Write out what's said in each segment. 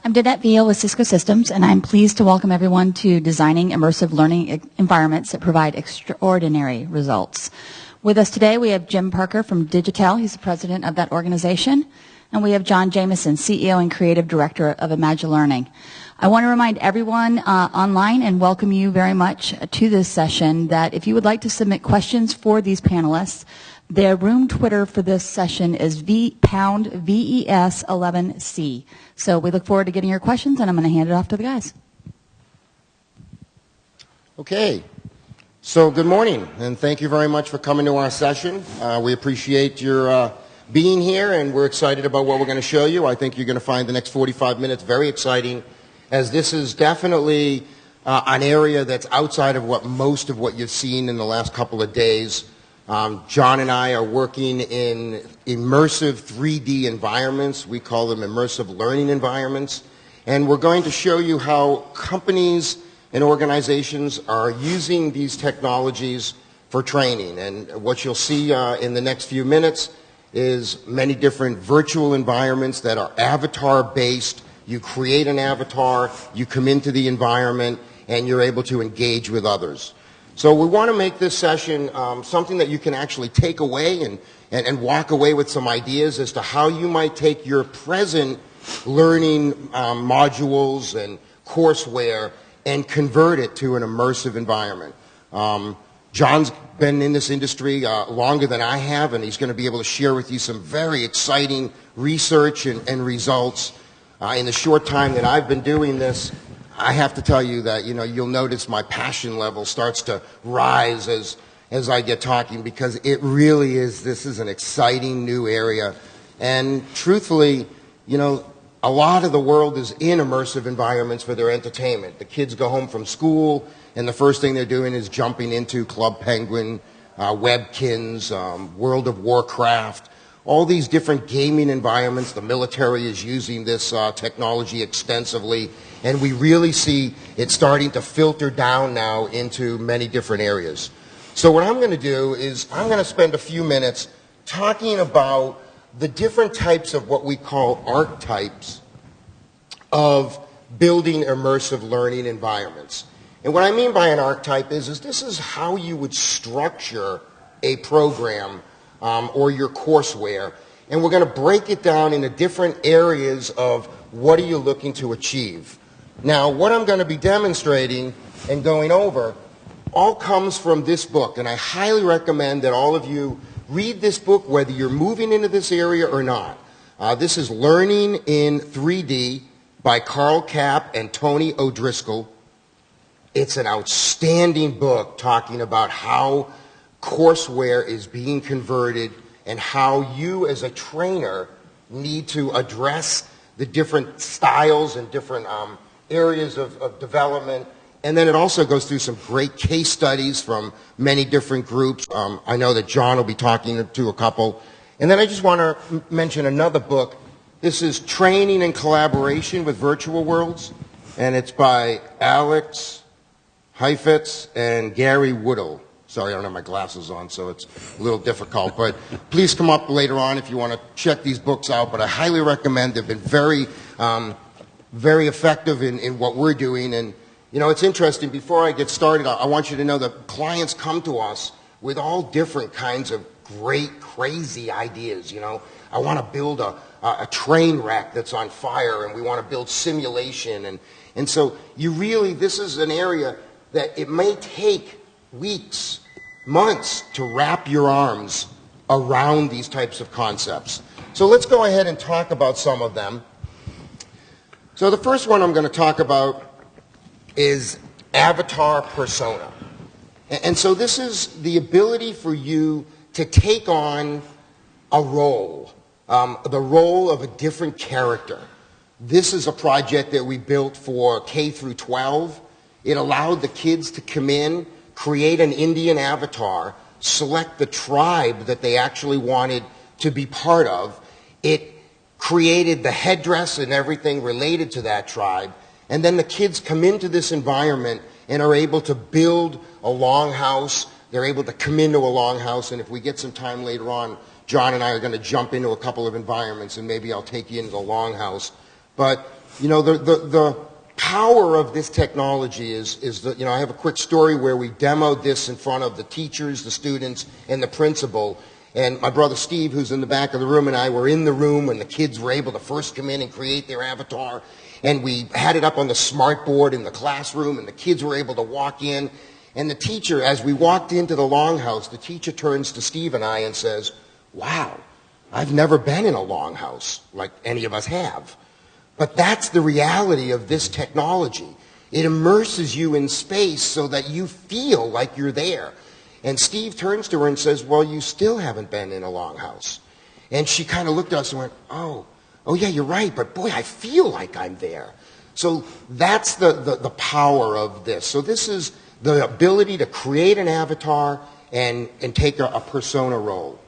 I'm Danette Veal with Cisco Systems, and I'm pleased to welcome everyone to Designing Immersive Learning Environments that Provide Extraordinary Results. With us today, we have Jim Parker from Digitel. He's the president of that organization. And we have John Jameson, CEO and creative director of Imagine Learning. I want to remind everyone online and welcome you very much to this session that if you would like to submit questions for these panelists, their room Twitter for this session is VES11C. So we look forward to getting your questions, and I'm going to hand it off to the guys. Okay. So good morning, and thank you very much for coming to our session. We appreciate your being here, and we're excited about what we're going to show you. I think you're going to find the next 45 minutes very exciting, as this is definitely an area that's outside of most of what you've seen in the last couple of days. John and I are working in immersive 3D environments. We call them immersive learning environments. And we're going to show you how companies and organizations are using these technologies for training. And what you'll see in the next few minutes is many different virtual environments that are avatar-based. You create an avatar, you come into the environment, and you're able to engage with others. So we want to make this session something that you can actually take away and walk away with some ideas as to how you might take your present learning modules and courseware and convert it to an immersive environment. John's been in this industry longer than I have, and he's going to be able to share with you some very exciting research and results. In the short time that I've been doing this, I have to tell you that, you'll notice my passion level starts to rise as I get talking, because it really is, this is an exciting new area. And truthfully, a lot of the world is in immersive environments for their entertainment. The kids go home from school, and the first thing they're doing is jumping into Club Penguin, Webkins, World of Warcraft, all these different gaming environments. The military is using this technology extensively, and we really see it starting to filter down now into many different areas. So what I'm going to do is I'm going to spend a few minutes talking about the different types of what we call archetypes of building immersive learning environments. And what I mean by an archetype is this is how you would structure a program or your courseware. And we're going to break it down into different areas of what are you looking to achieve. Now, what I'm going to be demonstrating and going over all comes from this book, and I highly recommend that all of you read this book, whether you're moving into this area or not. This is Learning in 3D by Carl Kapp and Tony O'Driscoll. It's an outstanding book talking about how courseware is being converted and how you as a trainer need to address the different styles and different areas of development. And then it also goes through some great case studies from many different groups. I know that John will be talking to a couple. And then I just want to mention another book. This is Training and Collaboration with Virtual Worlds, and it's by Alex Heifetz and Gary Woodall. Sorry, I don't have my glasses on, so it's a little difficult. But please come up later on if you want to check these books out. But I highly recommend. They've been very effective in what we're doing. And, it's interesting. Before I get started, I want you to know that clients come to us with all different kinds of great, crazy ideas. I want to build a train wreck that's on fire, and we want to build simulation. And so this is an area that it may take weeks, months to wrap your arms around these types of concepts. So let's go ahead and talk about some of them. So the first one I'm going to talk about is avatar persona. And so this is the ability for you to take on a role, the role of a different character. This is a project that we built for K through 12. It allowed the kids to come in, create an Indian avatar, select the tribe that they actually wanted to be part of. It created the headdress and everything related to that tribe. And then the kids come into this environment and are able to build a longhouse. They're able to come into a longhouse. And if we get some time later on, John and I are going to jump into a couple of environments, and maybe I'll take you into the longhouse. But The power of this technology is that, I have a quick story where we demoed this in front of the teachers, the students, and the principal. And my brother Steve, who's in the back of the room, and I were in the room when the kids were able to first come in and create their avatar. And we had it up on the smart board in the classroom, and the kids were able to walk in. And the teacher, as we walked into the longhouse, the teacher turns to Steve and I and says, "Wow, I've never been in a longhouse like any of us have." But that's the reality of this technology. It immerses you in space so that you feel like you're there. And Steve turns to her and says, "Well, you still haven't been in a longhouse." And she kind of looked at us and went, oh yeah, you're right, but boy, I feel like I'm there. So that's the power of this. So this is the ability to create an avatar and take a persona role.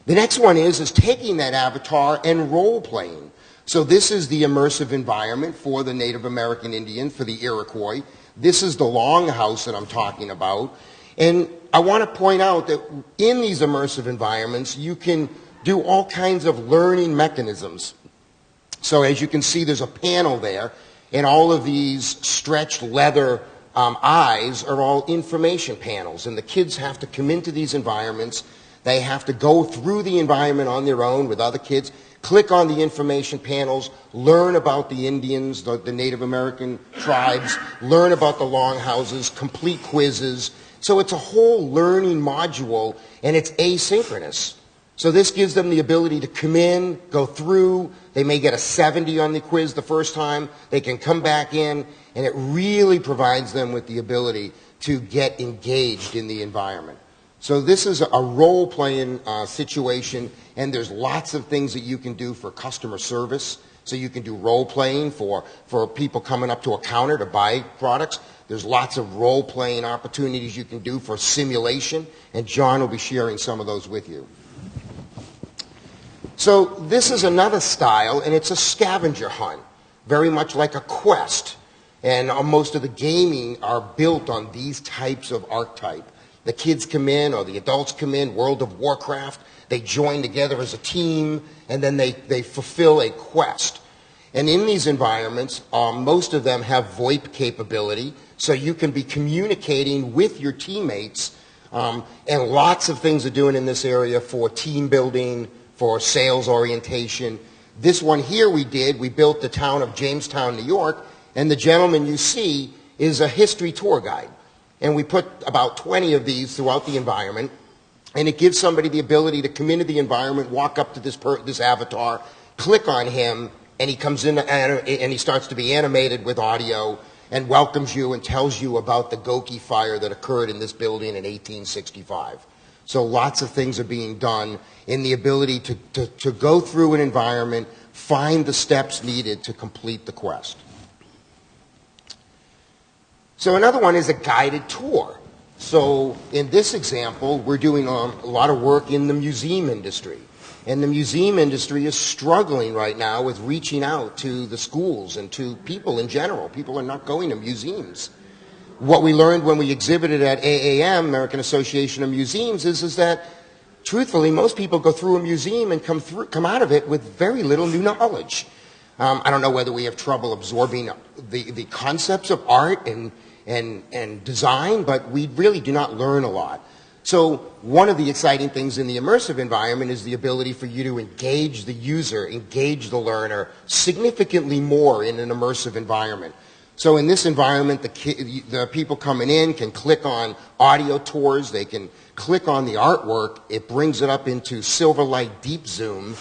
The next one is taking that avatar and role-playing. So this is the immersive environment for the Native American Indian, for the Iroquois. This is the longhouse that I'm talking about. And I want to point out that in these immersive environments, you can do all kinds of learning mechanisms. So as you can see, there's a panel there, and all of these stretched leather eyes are all information panels. And the kids have to come into these environments. They have to go through the environment on their own with other kids, click on the information panels, learn about the Indians, the Native American tribes, learn about the longhouses, complete quizzes. So it's a whole learning module, and it's asynchronous. So this gives them the ability to come in, go through. They may get a 70 on the quiz the first time. They can come back in, and it really provides them with the ability to get engaged in the environment. So this is a role-playing situation, and there's lots of things that you can do for customer service. So you can do role-playing for people coming up to a counter to buy products. There's lots of role-playing opportunities you can do for simulation, and John will be sharing some of those with you. So this is another style, and it's a scavenger hunt, very much like a quest. And most of the gaming are built on these types of archetype. The kids come in, or the adults come in, World of Warcraft, they join together as a team, and then they fulfill a quest. And in these environments, most of them have VoIP capability, so you can be communicating with your teammates, and lots of things are doing in this area for team building, for sales orientation. This one here we built the town of Jamestown, New York, and the gentleman you see is a history tour guide. And we put about 20 of these throughout the environment, and it gives somebody the ability to come into the environment, walk up to this avatar, click on him, and he comes in and he starts to be animated with audio and welcomes you and tells you about the Goki fire that occurred in this building in 1865. So lots of things are being done in the ability to go through an environment, find the steps needed to complete the quest. So another one is a guided tour. So in this example, we're doing a lot of work in the museum industry. And the museum industry is struggling right now with reaching out to the schools and to people in general. People are not going to museums. What we learned when we exhibited at AAM, American Association of Museums, is that, truthfully, most people go through a museum and come out of it with very little new knowledge. I don't know whether we have trouble absorbing the concepts of art and design, but we really do not learn a lot. So one of the exciting things in the immersive environment is the ability for you to engage the user, engage the learner significantly more in an immersive environment. So in this environment, the people coming in can click on audio tours. They can click on the artwork. It brings it up into Silverlight Deep Zoom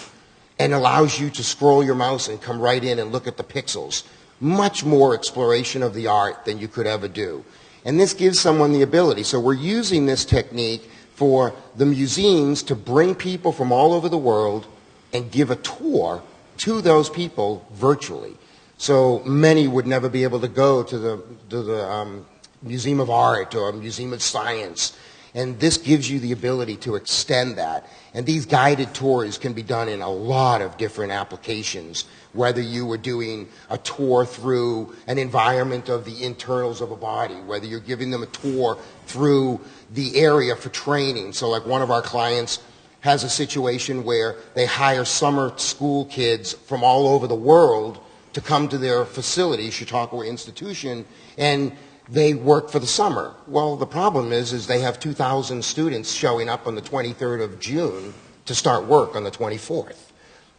and allows you to scroll your mouse and come right in and look at the pixels. Much more exploration of the art than you could ever do. And this gives someone the ability. So we're using this technique for the museums to bring people from all over the world and give a tour to those people virtually. So many would never be able to go to the Museum of Art or Museum of Science. And this gives you the ability to extend that. And these guided tours can be done in a lot of different applications, whether you were doing a tour through an environment of the internals of a body, whether you're giving them a tour through the area for training. So like one of our clients has a situation where they hire summer school kids from all over the world to come to their facility, Chautauqua institution, and they work for the summer. Well, the problem is they have 2,000 students showing up on the 23rd of June to start work on the 24th.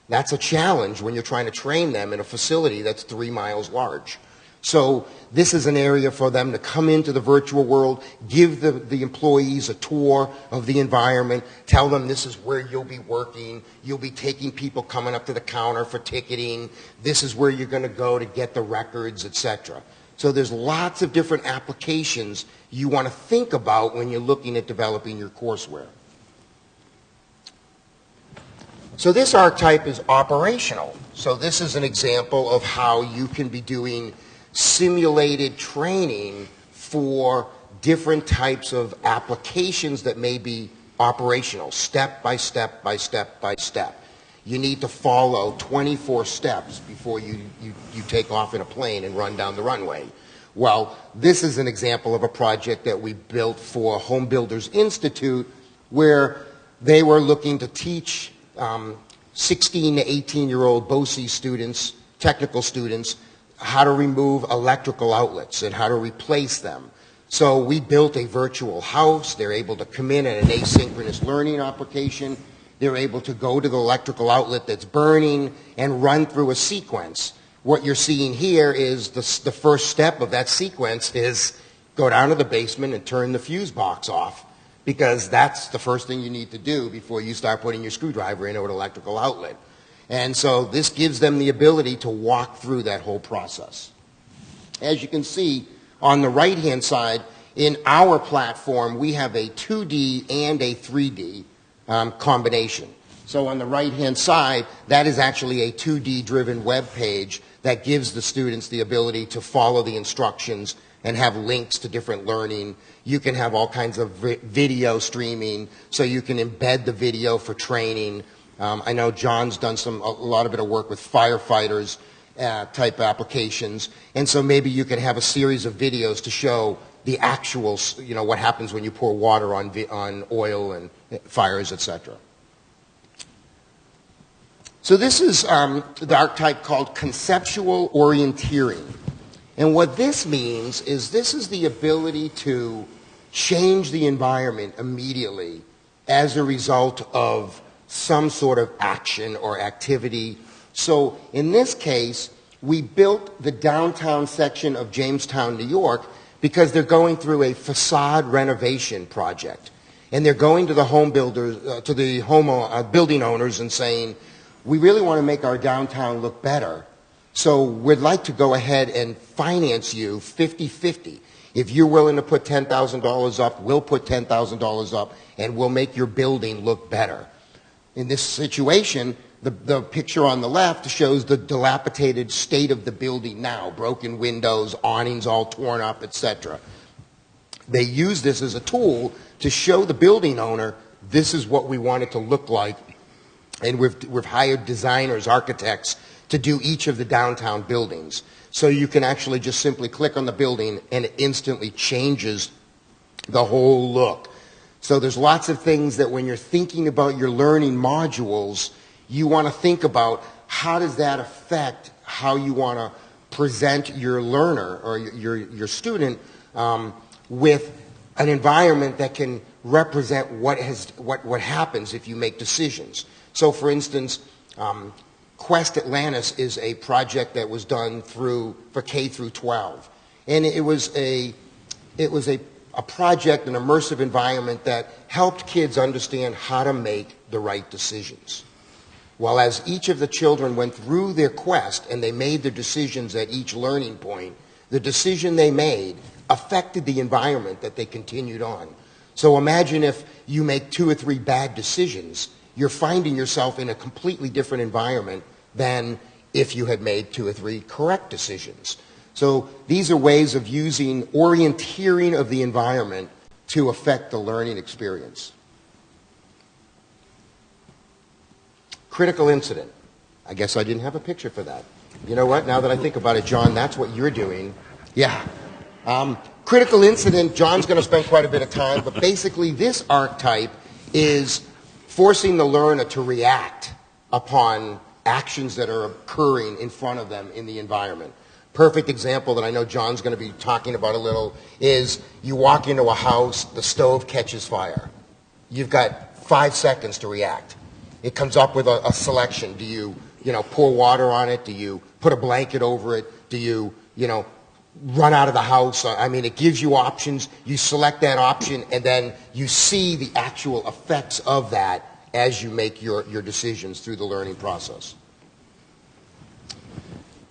That's a challenge when you're trying to train them in a facility that's 3 miles large. So this is an area for them to come into the virtual world, give the employees a tour of the environment, tell them this is where you'll be working, you'll be taking people coming up to the counter for ticketing, this is where you're going to go to get the records, etc. So there's lots of different applications you want to think about when you're looking at developing your courseware. So this archetype is operational. So this is an example of how you can be doing simulated training for different types of applications that may be operational, step by step by step by step. You need to follow 24 steps before you take off in a plane and run down the runway. Well, this is an example of a project that we built for Home Builders Institute, where they were looking to teach 16 to 18-year-old BOCES students, technical students, how to remove electrical outlets and how to replace them. So we built a virtual house. They're able to come in at an asynchronous learning application. They're able to go to the electrical outlet that's burning and run through a sequence. What you're seeing here is the first step of that sequence is go down to the basement and turn the fuse box off, because that's the first thing you need to do before you start putting your screwdriver into an electrical outlet. And so this gives them the ability to walk through that whole process. As you can see on the right-hand side, in our platform, we have a 2D and a 3D combination. So on the right-hand side, that is actually a 2D-driven web page that gives the students the ability to follow the instructions and have links to different learning. You can have all kinds of video streaming, so you can embed the video for training. I know John's done a lot of bit of work with firefighters type applications, and so maybe you can have a series of videos to show the actual, what happens when you pour water on oil and fires, etc. So this is the archetype called conceptual orienteering. And what this means is this is the ability to change the environment immediately as a result of some sort of action or activity. So in this case, we built the downtown section of Jamestown, New York, because they're going through a facade renovation project. And they're going to the home builders, to the building owners and saying, we really want to make our downtown look better. So we'd like to go ahead and finance you 50-50. If you're willing to put $10,000 up, we'll put $10,000 up, and we'll make your building look better. In this situation, the picture on the left shows the dilapidated state of the building now, broken windows, awnings all torn up, etc. They use this as a tool to show the building owner, this is what we want it to look like. And we've hired designers, architects, to do each of the downtown buildings. So you can actually just simply click on the building and it instantly changes the whole look. So there's lots of things that when you're thinking about your learning modules, you want to think about how does that affect how you want to present your learner or your student with an environment that can represent what happens if you make decisions. So for instance, Quest Atlantis is a project that was done for K through 12. And it was a project, an immersive environment that helped kids understand how to make the right decisions. Well, as each of the children went through their quest and they made their decisions at each learning point, the decision they made affected the environment that they continued on. So imagine if you make 2 or 3 bad decisions, you're finding yourself in a completely different environment than if you had made 2 or 3 correct decisions. So these are ways of using orienteering of the environment to affect the learning experience. Critical incident. I guess I didn't have a picture for that. You know what? Now that I think about it, John, that's what you're doing. Yeah. Critical incident, John's going to spend quite a bit of time, but basically this archetype is forcing the learner to react upon actions that are occurring in front of them in the environment. Perfect example that I know John's going to be talking about a little is you walk into a house, the stove catches fire. You've got 5 seconds to react. It comes up with a selection. Do you pour water on it? Do you put a blanket over it? Do you run out of the house? I mean, it gives you options. You select that option, and then you see the actual effects of that as you make your decisions through the learning process.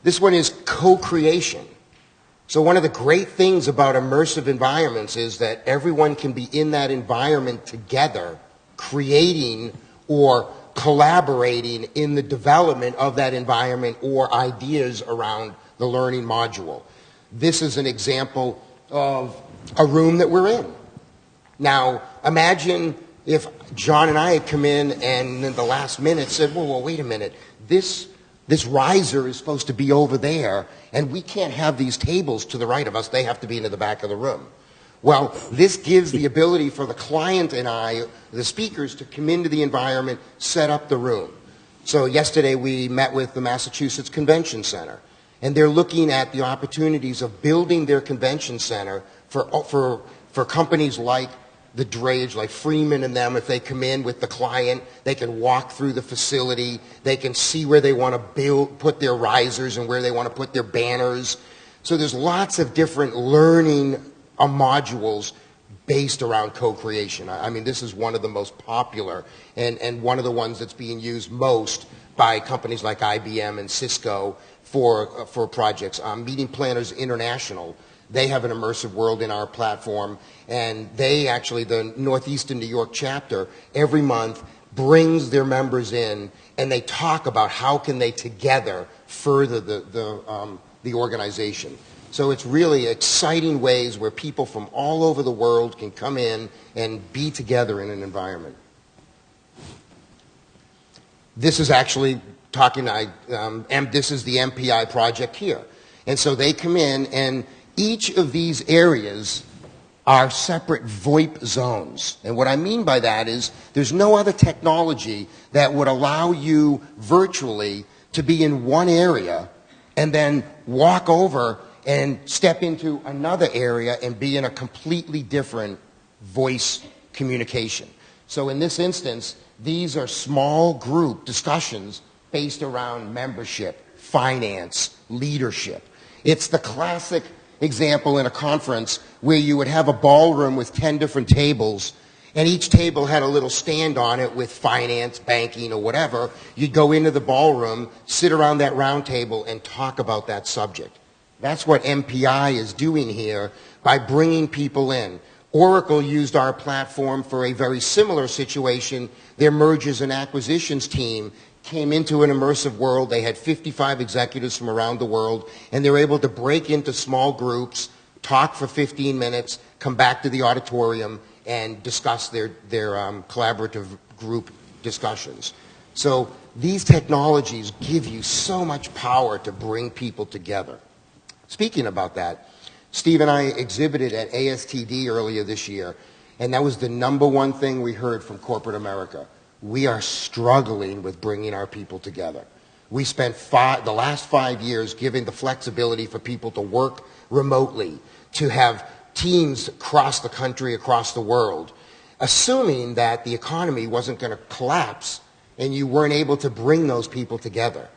This one is co-creation. So one of the great things about immersive environments is that everyone can be in that environment together, creating or collaborating in the development of that environment or ideas around the learning module. This is an example of a room that we're in. Now, imagine if John and I had come in and in the last minute said, well, wait a minute, this riser is supposed to be over there, and we can't have these tables to the right of us. They have to be in the back of the room. Well, this gives the ability for the client and I, the speakers, to come into the environment, set up the room. So yesterday we met with the Massachusetts Convention Center, and they're looking at the opportunities of building their convention center for companies like the drayage, like Freeman and them. If they come in with the client, they can walk through the facility. They can see where they want to put their risers and where they want to put their banners. So there's lots of different learning modules based around co-creation. I mean, this is one of the most popular and one of the ones that's being used most by companies like IBM and Cisco for projects. Meeting Planners International, they have an immersive world in our platform, and they actually, the Northeastern New York chapter, every month brings their members in, and they talk about how can they together further the organization. So it's really exciting ways where people from all over the world can come in and be together in an environment. This is actually this is the MPI project here. And so they come in, and each of these areas are separate VoIP zones. And what I mean by that is there's no other technology that would allow you virtually to be in one area and then walk over and step into another area and be in a completely different voice communication. So in this instance, these are small group discussions based around membership, finance, leadership. It's the classic example in a conference where you would have a ballroom with 10 different tables, and each table had a little stand on it with finance, banking, or whatever. You'd go into the ballroom, sit around that round table, and talk about that subject. That's what MPI is doing here by bringing people in. Oracle used our platform for a very similar situation. Their mergers and acquisitions team came into an immersive world. They had 55 executives from around the world, and they were able to break into small groups, talk for 15 minutes, come back to the auditorium, and discuss their collaborative group discussions. So these technologies give you so much power to bring people together. Speaking about that, Steve and I exhibited at ASTD earlier this year, and that was the #1 thing we heard from corporate America. We are struggling with bringing our people together. We spent the last 5 years giving the flexibility for people to work remotely, to have teams across the country, across the world, assuming that the economy wasn't going to collapse and you weren't able to bring those people together.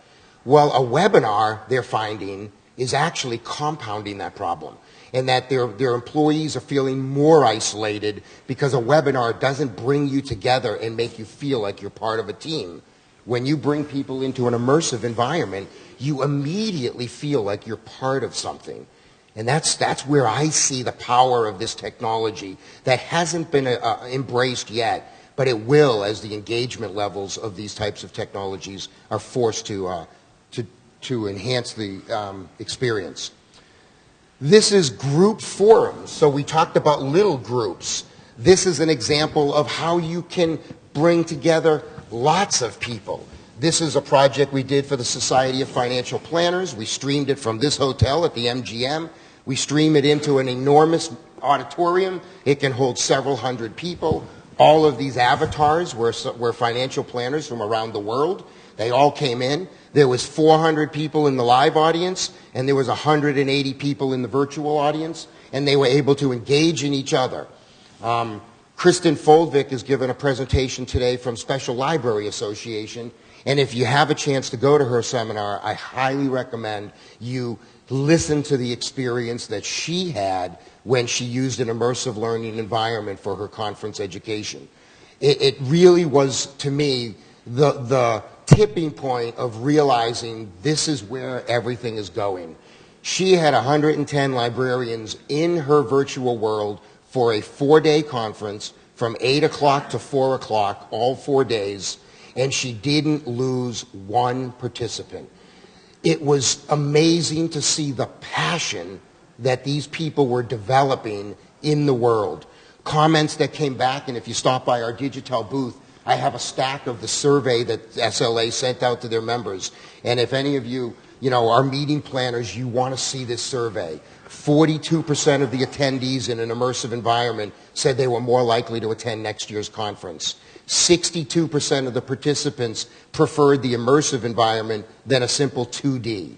Well, a webinar, they're finding, is actually compounding that problem, and that their employees are feeling more isolated because a webinar doesn't bring you together and make you feel like you're part of a team. When you bring people into an immersive environment, you immediately feel like you're part of something. And that's where I see the power of this technology that hasn't been embraced yet, but it will as the engagement levels of these types of technologies are forced to enhance the experience. This is group forums. So we talked about little groups. This is an example of how you can bring together lots of people. This is a project we did for the Society of Financial Planners. We streamed it from this hotel at the MGM. We stream it into an enormous auditorium. It can hold several hundred people. All of these avatars were financial planners from around the world. They all came in. There was 400 people in the live audience, and there was 180 people in the virtual audience, and they were able to engage in each other. Kristen Foldvik has given a presentation today from Special Library Association, and if you have a chance to go to her seminar, I highly recommend you listen to the experience that she had when she used an immersive learning environment for her conference education. It really was, to me, the tipping point of realizing this is where everything is going. She had 110 librarians in her virtual world for a 4-day conference from 8 o'clock to 4 o'clock, all 4 days, and she didn't lose one participant. It was amazing to see the passion that these people were developing in the world. Comments that came back, and if you stop by our Digitel booth, I have a stack of the survey that SLA sent out to their members. And if any of you, are meeting planners, you want to see this survey. 42% of the attendees in an immersive environment said they were more likely to attend next year's conference. 62% of the participants preferred the immersive environment than a simple 2D.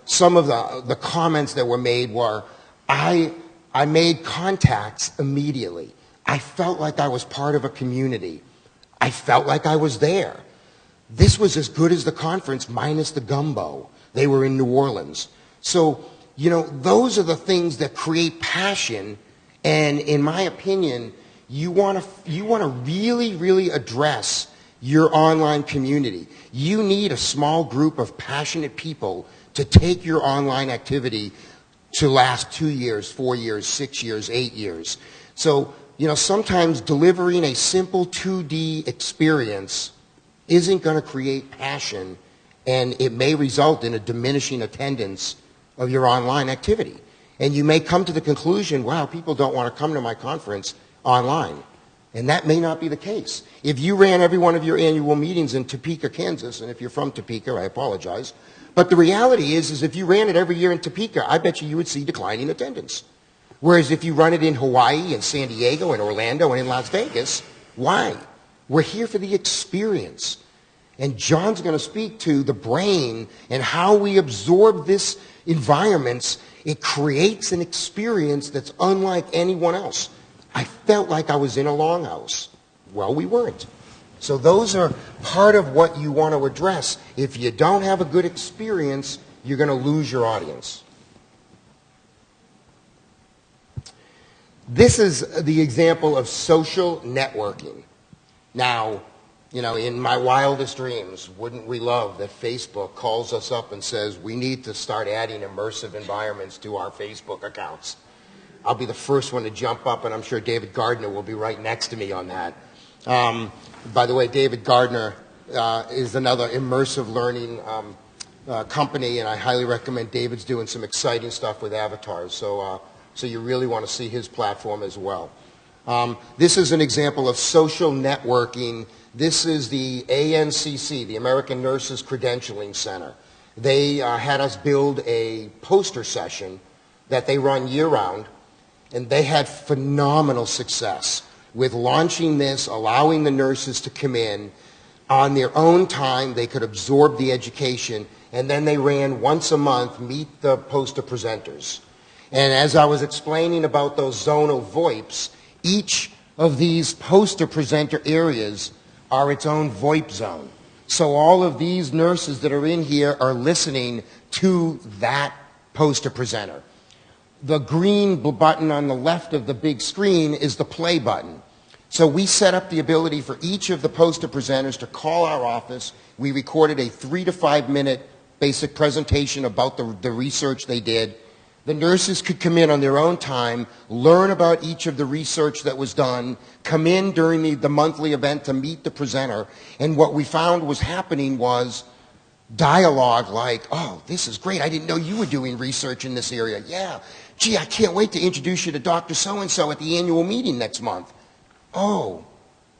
Some of the comments that were made were, I made contacts immediately. I felt like I was part of a community. I felt like I was there. This was as good as the conference minus the gumbo. They were in New Orleans. So, those are the things that create passion, and in my opinion, you want to really, really address your online community. You need a small group of passionate people to take your online activity to last 2 years, 4 years, 6 years, 8 years. So, sometimes delivering a simple 2D experience isn't going to create passion, and it may result in a diminishing attendance of your online activity. And you may come to the conclusion, wow, people don't want to come to my conference online. And that may not be the case. If you ran every one of your annual meetings in Topeka, Kansas, and if you're from Topeka, I apologize, but the reality is if you ran it every year in Topeka, I bet you would see declining attendance. Whereas if you run it in Hawaii and San Diego and Orlando and in Las Vegas, why? We're here for the experience. And John's going to speak to the brain and how we absorb this environments. It creates an experience that's unlike anyone else. I felt like I was in a longhouse. Well, we weren't. So those are part of what you want to address. If you don't have a good experience, you're going to lose your audience. This is the example of social networking. Now, in my wildest dreams, wouldn't we love that Facebook calls us up and says, we need to start adding immersive environments to our Facebook accounts. I'll be the first one to jump up, and I'm sure David Gardner will be right next to me on that. By the way, David Gardner is another immersive learning company, and I highly recommend David's doing some exciting stuff with avatars. So you really want to see his platform as well. This is an example of social networking. This is the ANCC, the American Nurses Credentialing Center. They had us build a poster session that they run year-round, and they had phenomenal success with launching this, allowing the nurses to come in on their own time. They could absorb the education, and then they ran once a month, meet the poster presenters. And as I was explaining about those zonal VoIPs, each of these poster presenter areas are its own VoIP zone. So all of these nurses that are in here are listening to that poster presenter. The green button on the left of the big screen is the play button. So we set up the ability for each of the poster presenters to call our office. We recorded a 3 to 5 minute basic presentation about the research they did. The nurses could come in on their own time, learn about each of the research that was done, come in during the monthly event to meet the presenter, and what we found was happening was dialogue like, oh, this is great, I didn't know you were doing research in this area. Yeah, gee, I can't wait to introduce you to Dr. So-and-so at the annual meeting next month. Oh,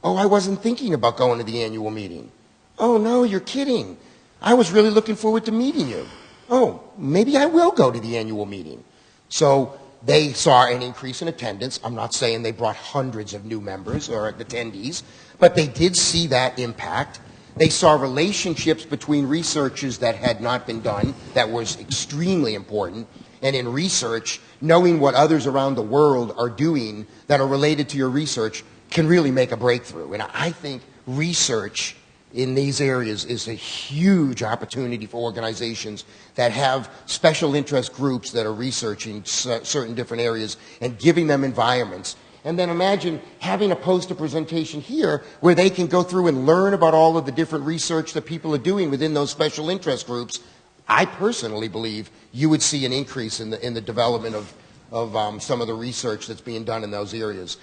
I wasn't thinking about going to the annual meeting. Oh, no, you're kidding. I was really looking forward to meeting you. Oh, maybe I will go to the annual meeting. So they saw an increase in attendance. I'm not saying they brought hundreds of new members or attendees, but they did see that impact. They saw relationships between researchers that had not been done, that was extremely important. And in research, knowing what others around the world are doing that are related to your research can really make a breakthrough. And I think research in these areas is a huge opportunity for organizations that have special interest groups that are researching certain different areas and giving them environments. And then imagine having a poster presentation here where they can go through and learn about all of the different research that people are doing within those special interest groups. I personally believe you would see an increase in the development of some of the research that's being done in those areas.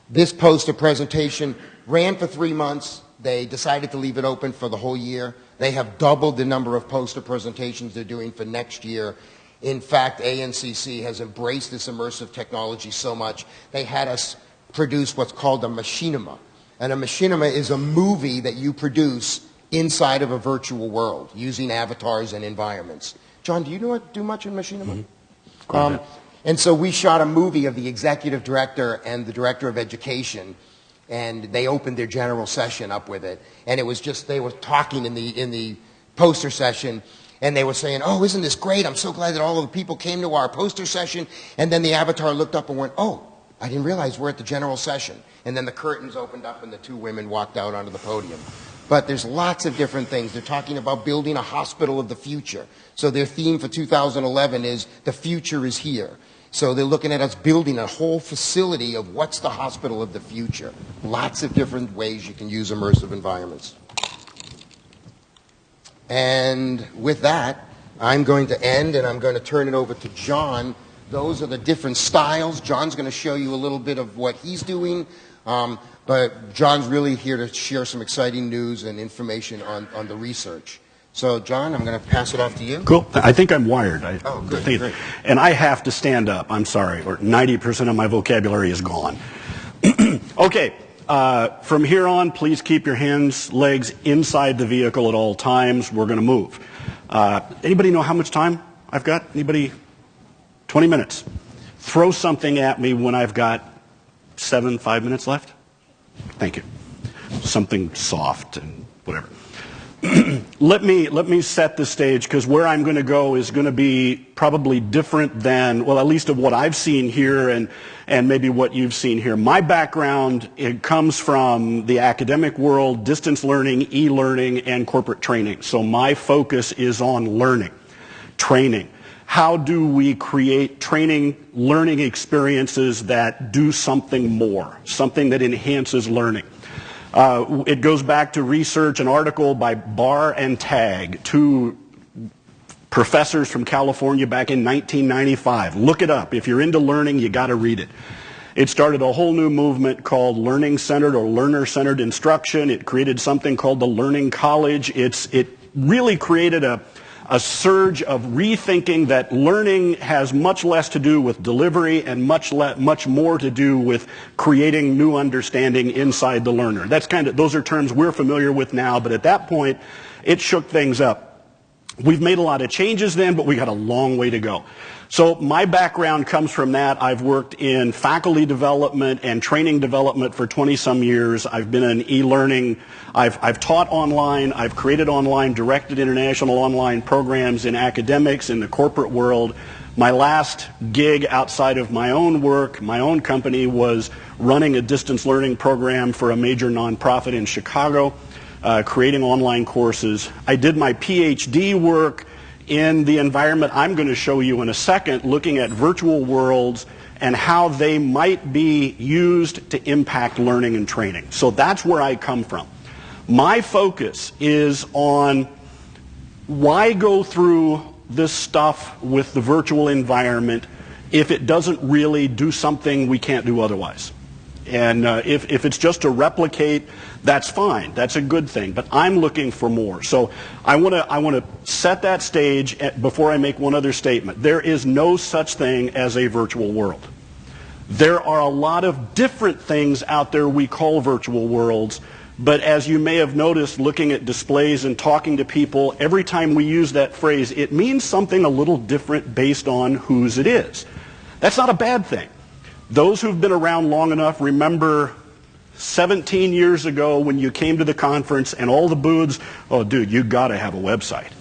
This poster presentation ran for 3 months. They decided to leave it open for the whole year. They have doubled the number of poster presentations they're doing for next year. In fact, ANCC has embraced this immersive technology so much, they had us produce what's called a machinima. And a machinima is a movie that you produce inside of a virtual world using avatars and environments. John, do you do much in machinima? Mm-hmm. And so we shot a movie of the executive director and the director of education, and they opened their general session up with it. And it was just, they were talking in the poster session, and they were saying, oh, isn't this great? I'm so glad that all of the people came to our poster session. And then the avatar looked up and went, oh, I didn't realize we're at the general session. And then the curtains opened up and the 2 women walked out onto the podium. But there's lots of different things. They're talking about building a hospital of the future. So their theme for 2011 is the future is here. So they're looking at us building a whole facility of what's the hospital of the future. Lots of different ways you can use immersive environments. And with that, I'm going to end and I'm going to turn it over to John. Those are the different styles. John's going to show you a little bit of what he's doing. But John's really here to share some exciting news and information on the research. So, John, I'm going to pass it off to you. Cool. I think I'm wired. Oh, good. Great. And I have to stand up. I'm sorry. Or 90% of my vocabulary is gone. Okay. From here on, please keep your hands, legs inside the vehicle at all times. We're going to move. Anybody know how much time I've got? Anybody? 20 minutes. Throw something at me when I've got 5 minutes left. Thank you. Something soft and whatever. Let me set the stage, because where I'm going to go is going to be probably different than, well, at least of what I've seen here and maybe what you've seen here. My background, it comes from the academic world, distance learning, e-learning, and corporate training. So my focus is on learning, training. How do we create training, learning experiences that do something more, something that enhances learning? It goes back to research, an article by Barr and Tagg, 2 professors from California back in 1995. Look it up. If you're into learning, you got to read it. It started a whole new movement called learning-centered or learner-centered instruction. It created something called the Learning College. It really created a surge of rethinking that learning has much less to do with delivery and much more to do with creating new understanding inside the learner. Those are terms we're familiar with now, but at that point, it shook things up. We've made a lot of changes then, but we got a long way to go. So my background comes from that. I've worked in faculty development and training development for 20-some years. I've been in e-learning. I've taught online. I've created online, directed international online programs in academics, in the corporate world. My last gig outside of my own work, my own company, was running a distance learning program for a major nonprofit in Chicago, creating online courses. I did my PhD work in the environment I'm going to show you in a second, looking at virtual worlds and how they might be used to impact learning and training. So that's where I come from. My focus is on why go through this stuff with the virtual environment if it doesn't really do something we can't do otherwise. And if it's just to replicate, that's fine. That's a good thing. But I'm looking for more. So I want to set that stage before I make one other statement. There is no such thing as a virtual world. There are a lot of different things out there we call virtual worlds. But as you may have noticed, looking at displays and talking to people, every time we use that phrase, it means something a little different based on whose it is. That's not a bad thing. Those who've been around long enough remember 17 years ago when you came to the conference and all the booths, oh dude, you got to have a website.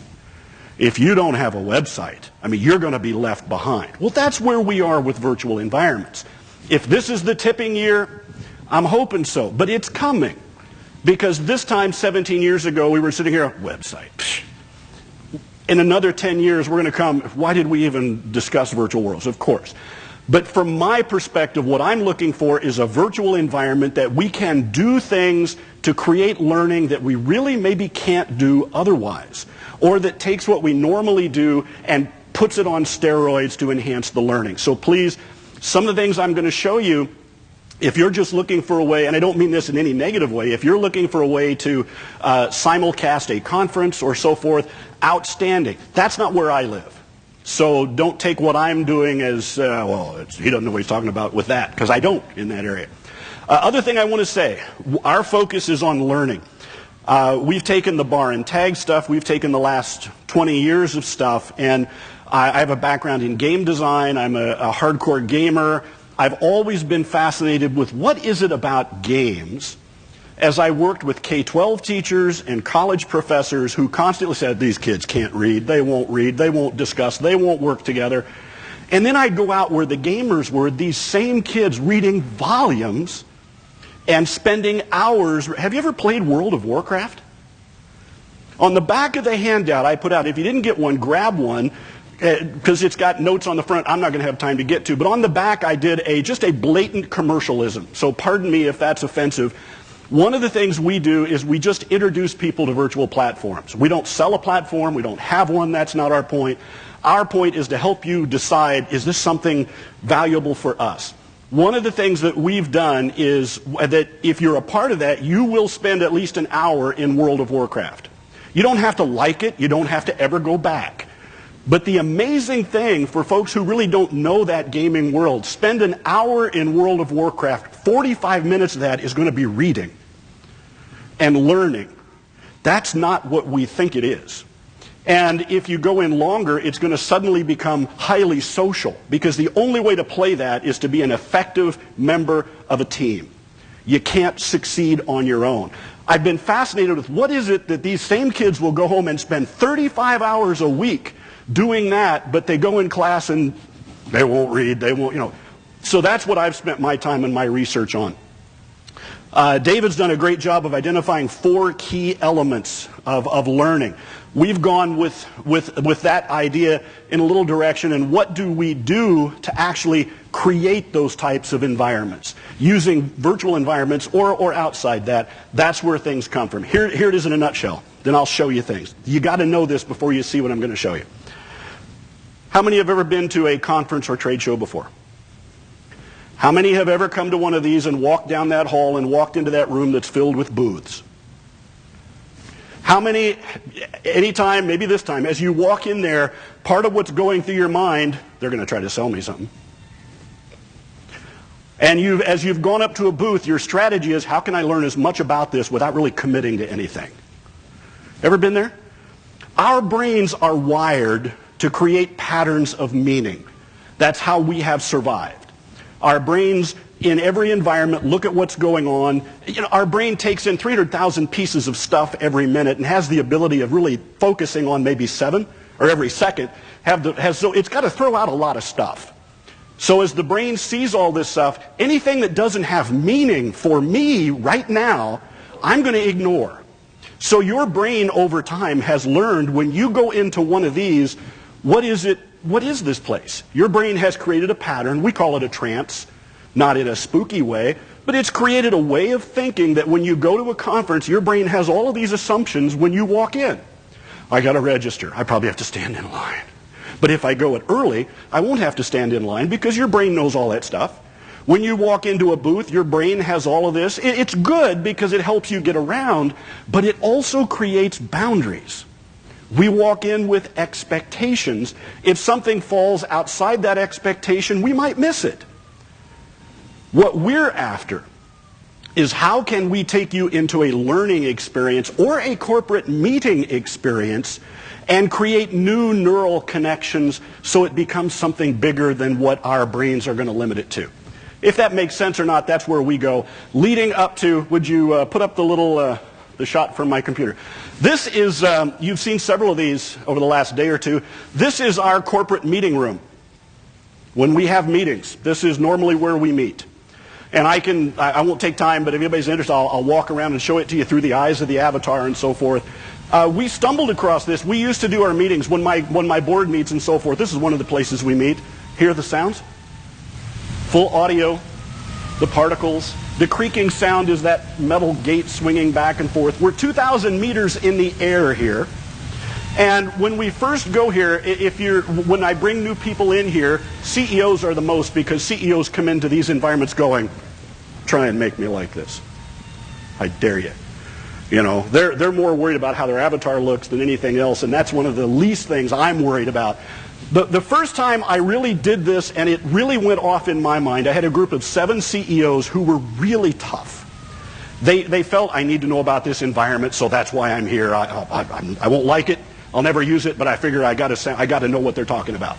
If you don't have a website, I mean, you're going to be left behind. Well, that's where we are with virtual environments. If this is the tipping year, I'm hoping so, but it's coming. Because this time, 17 years ago, we were sitting here, website. Psh. In another 10 years, we're going to come, why did we even discuss virtual worlds? Of course. But from my perspective, what I'm looking for is a virtual environment that we can do things to create learning that we really maybe can't do otherwise, or that takes what we normally do and puts it on steroids to enhance the learning. So please, some of the things I'm going to show you, if you're just looking for a way, and I don't mean this in any negative way, if you're looking for a way to simulcast a conference or so forth, outstanding. That's not where I live. So don't take what I'm doing as, he doesn't know what he's talking about with that, because I don't in that area. Other thing I want to say, our focus is on learning. We've taken the bar and tag stuff, we've taken the last 20 years of stuff, and I have a background in game design, I'm a hardcore gamer. I've always been fascinated with what is it about games, as I worked with K-12 teachers and college professors who constantly said, these kids can't read, they won't discuss, they won't work together. And then I'd go out where the gamers were, these same kids reading volumes and spending hours. Have you ever played World of Warcraft? On the back of the handout I put out, if you didn't get one, grab one, because it's got notes on the front I'm not going to have time to get to. But on the back I did just a blatant commercialism. So pardon me if that's offensive. One of the things we do is we just introduce people to virtual platforms. We don't sell a platform, we don't have one, that's not our point. Our point is to help you decide, is this something valuable for us? One of the things that we've done is that if you're a part of that, you will spend at least an hour in World of Warcraft. You don't have to like it, you don't have to ever go back. But the amazing thing for folks who really don't know that gaming world, spend an hour in World of Warcraft, 45 minutes of that is going to be reading and learning. That's not what we think it is. And if you go in longer, it's going to suddenly become highly social, because the only way to play that is to be an effective member of a team. You can't succeed on your own. I've been fascinated with what is it that these same kids will go home and spend 35 hours a week doing that, but they go in class and they won't read, they won't, So that's what I've spent my time and my research on. David's done a great job of identifying 4 key elements of learning. We've gone with that idea in a little direction, and what do we do to actually create those types of environments? Using virtual environments or outside that, that's where things come from. Here it is in a nutshell. Then I'll show you things. You got to know this before you see what I'm going to show you. How many have ever been to a conference or trade show before? How many have ever come to one of these and walked down that hall and walked into that room that's filled with booths? How many, anytime, maybe this time, as you walk in there, part of what's going through your mind, they're going to try to sell me something. And as you've gone up to a booth, your strategy is, how can I learn as much about this without really committing to anything? Ever been there? Our brains are wired to create patterns of meaning. That's how we have survived. Our brains, in every environment, look at what's going on. Our brain takes in 300,000 pieces of stuff every minute and has the ability of really focusing on maybe 7 or every second. So it's got to throw out a lot of stuff. So as the brain sees all this stuff, anything that doesn't have meaning for me right now, I'm going to ignore. So your brain over time has learned, when you go into one of these, what is it? What is this place? Your brain has created a pattern. We call it a trance, not in a spooky way, but it's created a way of thinking that when you go to a conference, your brain has all of these assumptions when you walk in. I got to register. I probably have to stand in line. But if I go it early, I won't have to stand in line, because your brain knows all that stuff. When you walk into a booth, your brain has all of this. It's good because it helps you get around, but it also creates boundaries. We walk in with expectations. If something falls outside that expectation, we might miss it. What we're after is, how can we take you into a learning experience or a corporate meeting experience and create new neural connections so it becomes something bigger than what our brains are going to limit it to. If that makes sense or not, that's where we go. Leading up to, would you put up the little, the shot from my computer. This is, you've seen several of these over the last day or two. This is our corporate meeting room. When we have meetings, this is normally where we meet. And I won't take time, but if anybody's interested, I'll walk around and show it to you through the eyes of the avatar and so forth. We stumbled across this. We used to do our meetings when my board meets and so forth. This is one of the places we meet. Hear the sounds? Full audio, the particles. The creaking sound is that metal gate swinging back and forth. We're 2,000 meters in the air here. And when we first go here, when I bring new people in here, CEOs are the most, because CEOs come into these environments going, try and make me like this. I dare you. You know, they're more worried about how their avatar looks than anything else, and that's one of the least things I'm worried about. The first time I really did this, and it really went off in my mind, I had a group of 7 CEOs who were really tough. They felt, I need to know about this environment, so that's why I'm here. I won't like it. I'll never use it, but I figure I got to know what they're talking about.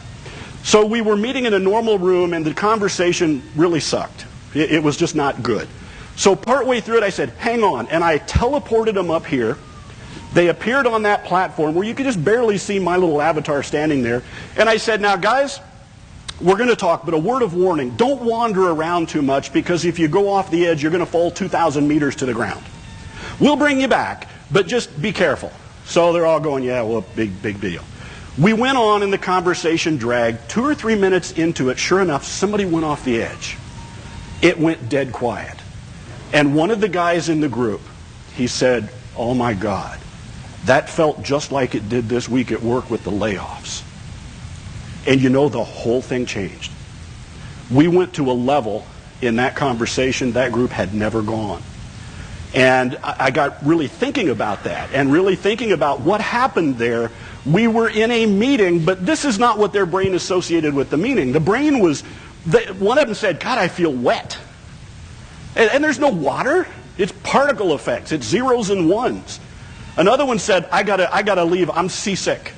So we were meeting in a normal room, and the conversation really sucked. It was just not good. So partway through it, I said, hang on, and I teleported them up here. They appeared on that platform where you could just barely see my little avatar standing there. And I said, now guys, we're going to talk, but a word of warning, don't wander around too much, because if you go off the edge, you're going to fall 2,000 meters to the ground. We'll bring you back, but just be careful. So they're all going, yeah, well, big deal. We went on, and the conversation dragged. 2 or 3 minutes into it, sure enough, somebody went off the edge. It went dead quiet. And one of the guys in the group, he said, oh my God, that felt just like it did this week at work with the layoffs. And you know, the whole thing changed. We went to a level in that conversation that group had never gone. And I got really thinking about that, and really thinking about what happened there. We were in a meeting, but this is not what their brain associated with the meeting. The brain was, one of them said, God, I feel wet. And there's no water. It's particle effects. It's zeros and ones. Another one said, I gotta leave. I'm seasick.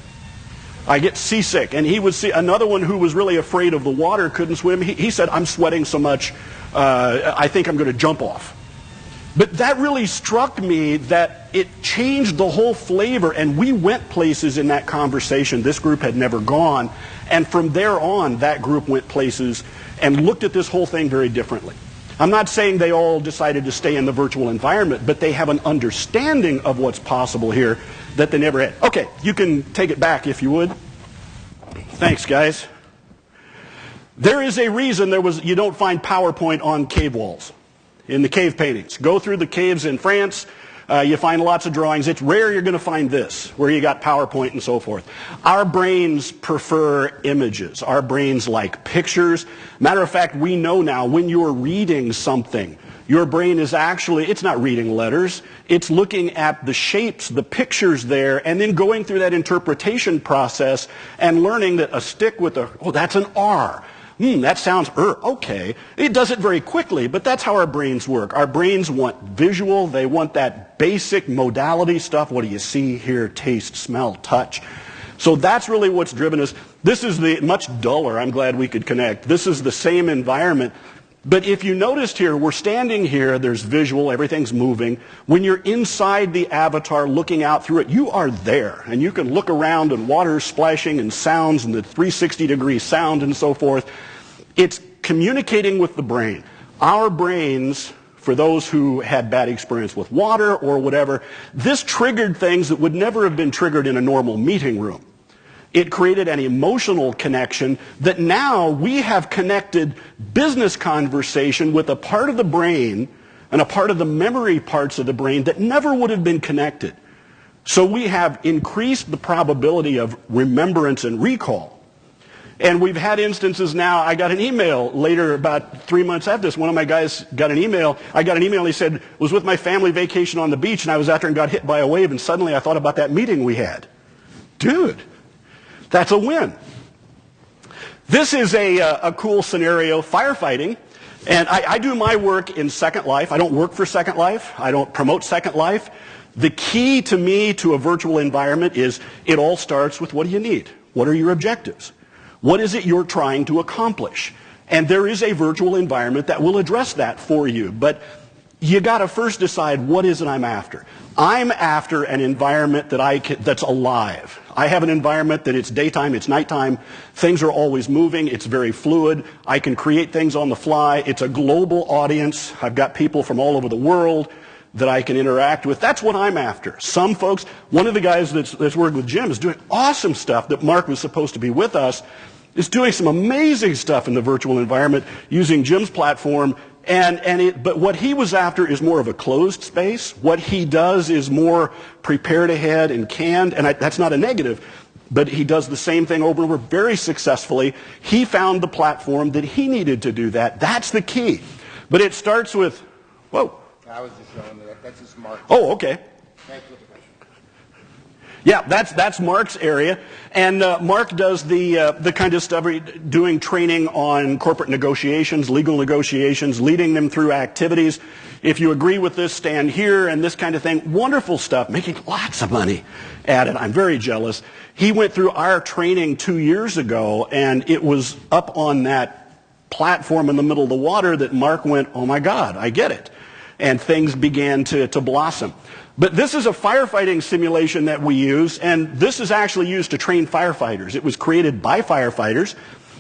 I get seasick. And he would see another one who was really afraid of the water, couldn't swim. He said, I'm sweating so much, I think I'm going to jump off. But that really struck me, that it changed the whole flavor, and we went places in that conversation this group had never gone. And from there on, that group went places and looked at this whole thing very differently. I'm not saying they all decided to stay in the virtual environment, but they have an understanding of what's possible here that they never had. Okay, you can take it back if you would. Thanks, guys. There is a reason you don't find PowerPoint on cave walls, in the cave paintings. Go through the caves in France, you find lots of drawings. It's rare you're going to find this, where you got PowerPoint and so forth. Our brains prefer images. Our brains like pictures. Matter of fact, we know now when you're reading something, your brain is actually, it's not reading letters. It's looking at the shapes, the pictures there, and then going through that interpretation process and learning that a stick with oh, that's an R. That sounds, okay. It does it very quickly, but that's how our brains work. Our brains want visual. They want that basic modality stuff. What do you see, hear, taste, smell, touch? So that's really what's driven us. This is the much duller. I'm glad we could connect. This is the same environment. But if you noticed here, we're standing here, there's visual, everything's moving. When you're inside the avatar looking out through it, you are there. And you can look around and water's splashing and sounds and the 360-degree sound and so forth. It's communicating with the brain. Our brains, for those who had bad experience with water or whatever, this triggered things that would never have been triggered in a normal meeting room. It created an emotional connection that now we have connected business conversation with a part of the brain and a part of the memory parts of the brain that never would have been connected. So we have increased the probability of remembrance and recall. And we've had instances now. I got an email later, about 3 months after this. One of my guys got an email. I got an email. He said, was with my family vacation on the beach, and I was out there and got hit by a wave, and suddenly I thought about that meeting we had. Dude, that's a win. This is a cool scenario, firefighting. And I do my work in Second Life. I don't work for Second Life. I don't promote Second Life. The key to me to a virtual environment is it all starts with what do you need? What are your objectives? What is it you're trying to accomplish? And there is a virtual environment that will address that for you. But you got to first decide, what is it I'm after? I'm after an environment that's alive. I have an environment that it's daytime, it's nighttime, things are always moving, it's very fluid, I can create things on the fly, it's a global audience, I've got people from all over the world that I can interact with. That's what I'm after. Some folks, one of the guys that's working with Jim is doing awesome stuff that Mark was supposed to be with us, is doing some amazing stuff in the virtual environment using Jim's platform. But what he was after is more of a closed space. What he does is more prepared ahead and canned, and that's not a negative, but he does the same thing over and over very successfully. He found the platform that he needed to do that. That's the key. But it starts with, whoa. I was just showing that's just Mark. Oh, okay. Thank you. Yeah, that's Mark's area, and Mark does the kind of stuff, doing training on corporate negotiations, legal negotiations, leading them through activities. If you agree with this, stand here, and this kind of thing. Wonderful stuff, making lots of money at it. I'm very jealous. He went through our training 2 years ago, and it was up on that platform in the middle of the water that Mark went, oh my God, I get it. And things began to blossom. But this is a firefighting simulation that we use, and this is actually used to train firefighters. It was created by firefighters.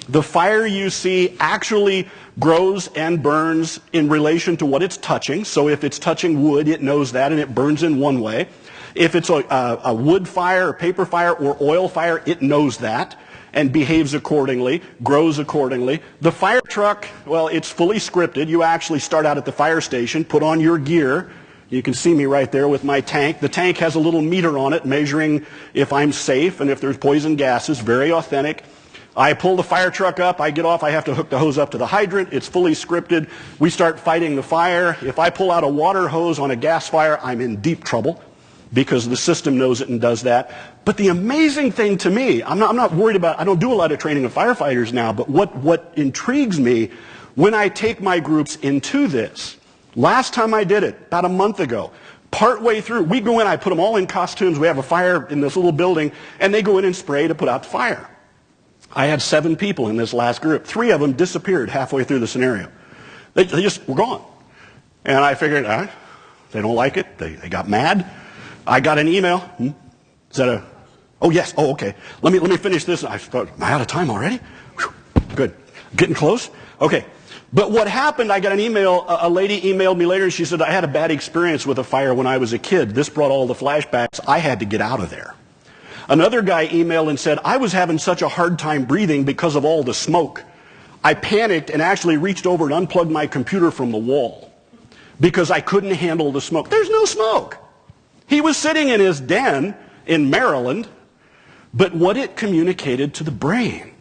The fire you see actually grows and burns in relation to what it's touching. So if it's touching wood, it knows that, and it burns in one way. If it's a wood fire, or paper fire, or oil fire, it knows that and behaves accordingly, grows accordingly. The fire truck, well, it's fully scripted. You actually start out at the fire station, put on your gear. You can see me right there with my tank. The tank has a little meter on it measuring if I'm safe and if there's poison gases. Very authentic. I pull the fire truck up. I get off. I have to hook the hose up to the hydrant. It's fully scripted. We start fighting the fire. If I pull out a water hose on a gas fire, I'm in deep trouble because the system knows it and does that. But the amazing thing to me, I'm not worried about, I don't do a lot of training of firefighters now, but what intrigues me when I take my groups into this, last time I did it, about a month ago, partway through, we go in, I put them all in costumes, we have a fire in this little building, and they go in and spray to put out the fire. I had 7 people in this last group. 3 of them disappeared halfway through the scenario. They just were gone. And I figured, they don't like it, they got mad. I got an email. Is that a, oh yes, oh okay. Let me finish this. I thought, am I out of time already? Whew, good, getting close? Okay. But what happened, I got an email, a lady emailed me later, and she said, I had a bad experience with a fire when I was a kid. This brought all the flashbacks. I had to get out of there. Another guy emailed and said, I was having such a hard time breathing because of all the smoke. I panicked and actually reached over and unplugged my computer from the wall because I couldn't handle the smoke. There's no smoke. He was sitting in his den in Maryland, but what it communicated to the brain.